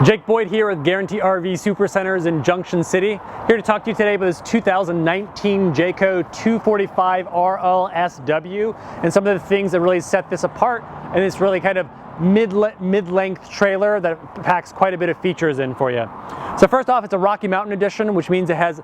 Jake Boyd here with Guaranty RV Supercenters in Junction City. Here to talk to you today about this 2019 Jayco 245 RLSW and some of the things that really set this apart. And it's really kind of mid-length trailer that packs quite a bit of features in for you. So first off, it's a Rocky Mountain edition, which means it has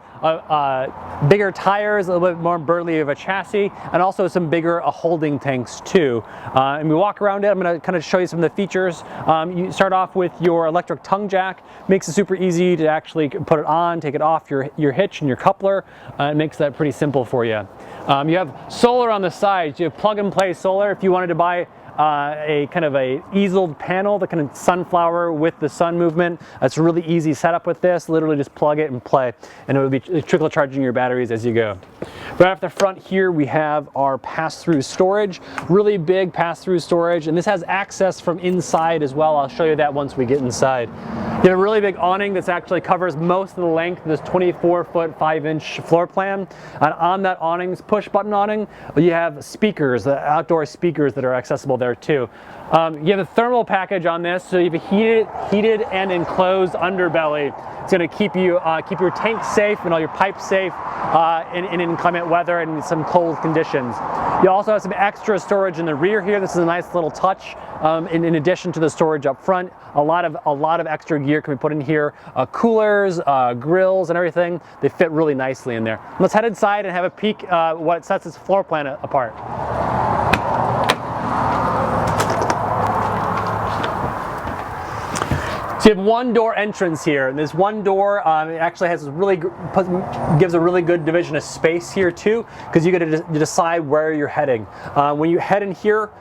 bigger tires, a little bit more burly of a chassis, and also some bigger holding tanks too. And we walk around it. I'm going to kind of show you some of the features. You start off with your electric tongue jack. Makes it super easy to actually put it on, take it off your hitch and your coupler. It makes that pretty simple for you. You have solar on the sides. You have plug-and-play solar if you wanted to buy a kind of a easeled panel, the kind of sunflower with the sun movement. It's a really easy setup with this. Literally just plug it and play, and it will be trickle charging your batteries as you go. Right off the front here, we have our pass-through storage, really big pass-through storage, and this has access from inside as well. I'll show you that once we get inside. You have a really big awning that actually covers most of the length of this 24-foot 5-inch floor plan. And on that awning's push-button awning, you have speakers, outdoor speakers that are accessible there too. You have a thermal package on this, so you have a heated and enclosed underbelly. It's going to keep your tank safe and all your pipes safe in inclement weather and some cold conditions. You also have some extra storage in the rear here. This is a nice little touch. In addition to the storage up front, a lot of extra gear can be put in here. Coolers, grills, and everything. They fit really nicely in there. Let's head inside and have a peek what sets this floor plan apart. So you have one door entrance here, and this one door it actually has gives a really good division of space here too, because you get to decide where you're heading. When you head in here,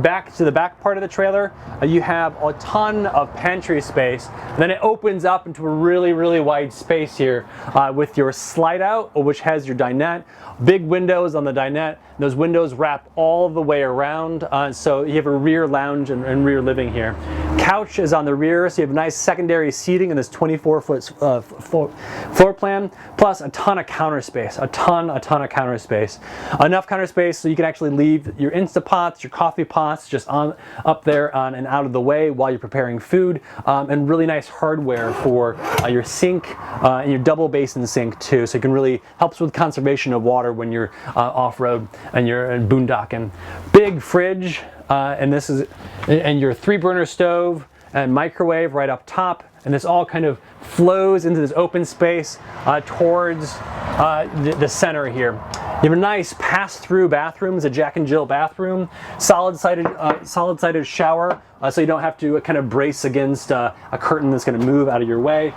back to the back part of the trailer, you have a ton of pantry space. And then it opens up into a really wide space here with your slide out, which has your dinette. Big windows on the dinette. Those windows wrap all the way around, so you have a rear lounge and rear living here. Couch is on the rear, so you have nice secondary seating in this 24-foot floor plan, plus a ton of counter space, a ton of counter space. Enough counter space so you can actually leave your Instapots, your coffee pots just up there and out of the way while you're preparing food, and really nice hardware for your sink and your double basin sink too, so it can really helps with conservation of water when you're off-road and you're boondocking. Big fridge, and your 3-burner stove and microwave right up top, and this all kind of flows into this open space towards the center here. You have a nice pass-through bathroom. It's a Jack and Jill bathroom, solid-sided shower, so you don't have to kind of brace against a curtain that's going to move out of your way.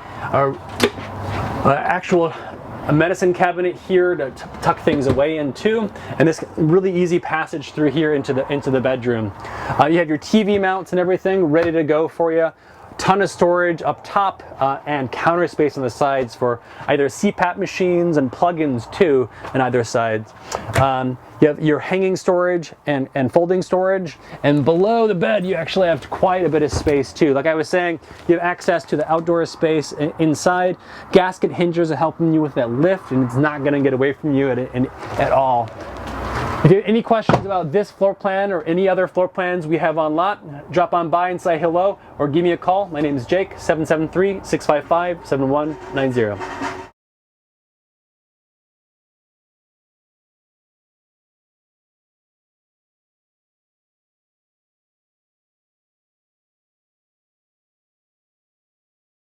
A medicine cabinet here to tuck things away into, and this really easy passage through here into the bedroom. You have your TV mounts and everything ready to go for you. Ton of storage up top and counter space on the sides for either CPAP machines and plugins too on either sides. You have your hanging storage and folding storage, and below the bed you actually have quite a bit of space too. Like I was saying, you have access to the outdoor space inside. Gasket hinges are helping you with that lift, and it's not going to get away from you at all. If you have any questions about this floor plan or any other floor plans we have on lot, drop on by and say hello or give me a call. My name is Jake, 773-655-7190.